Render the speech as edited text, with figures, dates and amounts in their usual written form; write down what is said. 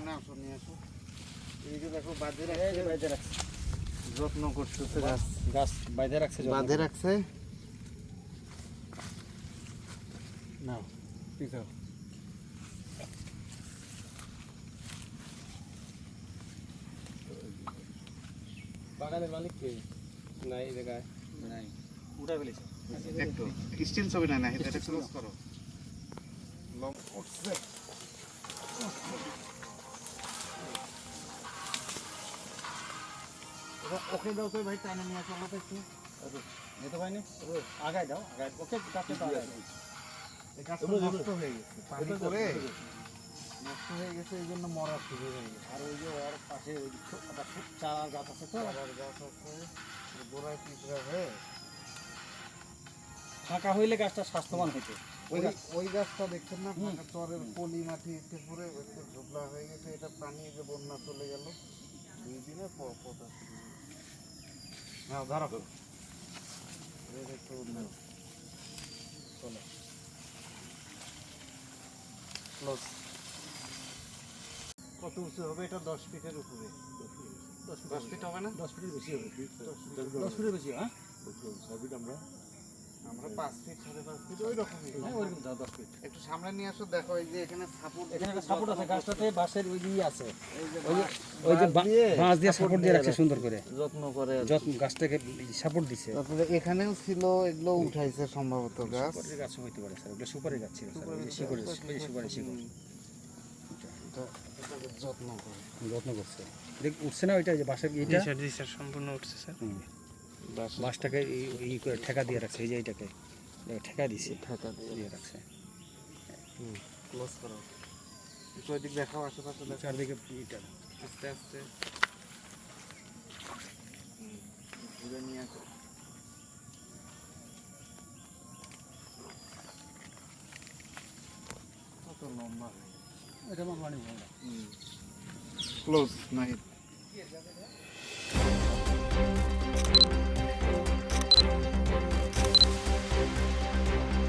সামনে আসো, নিয়ে আসো। এই যে দেখো বাঁধে রাখছে, যত্ন করতেছে গাছ। গাছ বাঁধে রাখছে, বাঁধে রাখছে। নাও পিছাও। বাগানের মালিক কে? নাই এই জায়গায় নাই, উঠে ফেলেছে। একটু স্টিল ছবি না, এটা ক্লোজ করো। লং উঠছে। ওকে দাও তো ভাই, টাইনে নিয়ে আসো আমাকে একটু। যেতে পারিনি, আগায় দাও, আগায়। ওকে কাছে তো আগায় দাও। এই গাছটা নষ্ট হয়ে গেছে, পানি করে নষ্ট হয়ে গেছে, এই জন্য মরা শুরু হয়ে গেছে। আর ওই যে ওর পাশে ওই চারা গাছ আছে তো, চারার গাছ আছে, গোড়ায় পিঁপড়া হয়ে। ফাঁকা হইলে গাছটা স্বাস্থ্যবান হতো। ওই গাছটা দেখছেন না, ফাঁকা চরের পলি মাটি একটু পরে একটু ঝোপলা হয়ে গেছে। এটা পানি যে বন্যা চলে গেল, 2 দিনের পর পথা শুরু হয়েছে। হ্যাঁ ধরো তো, এর একটু চলো ক্লোজ। কত উঁচু হবে এটা? 10 ফিটের উপরে। 10 ফিট হবে না? 10 ফিটের বেশি হবে। 10 ফিটের বেশি, হ্যাঁ আমরা 5 ফিট 5.5 ফিট ওই রকমই। হ্যাঁ ওইরকম 10 ফিট। একটু সামনে নিয়ে আসো, দেখো এই যে এখানে সাপোর্ট, এখানে একটা সাপোর্ট আছে, গাছটাতে বাঁশের ওই দিয়ে আছে, এই যে ওই যে বাঁশ দিয়ে সাপোর্ট দিয়ে রাখছে সুন্দর করে, যত্ন করে। যত্ন গাছটাকে সাপোর্ট দিছে। তারপরে এখানেও ছিল, এগুলো উঠাইছে সম্ভবত গাছ। সুপারি গাছ হইতে পারে স্যার, ওগুলো সুপারি গাছ ছিল স্যার, ওই যে শিকড়, ওই যে সুপারি শিকড়। এটাকে যত্ন করে। যত্ন করছে, দেখ উঠছে না ওইটা, যে বাঁশের এইটা স্যার সম্পূর্ণ উঠছে স্যার। বাঁশটাকে এই করে ঠেকা দিয়ে রাখছে, এই যে এইটাকে ঠেকা দিছে, ঢাকা দিয়ে রাখছে। ক্লোজ করো। একটু ওইদিক দেখাও, আশেপাশে দেখো। চারদিকে এইটা আস্তে আস্তে ঘুরে নিয়ে আসো। কত লম্বা হয়ে গেছে। এটা আমার পানি ভালো। ক্লোজ নাই।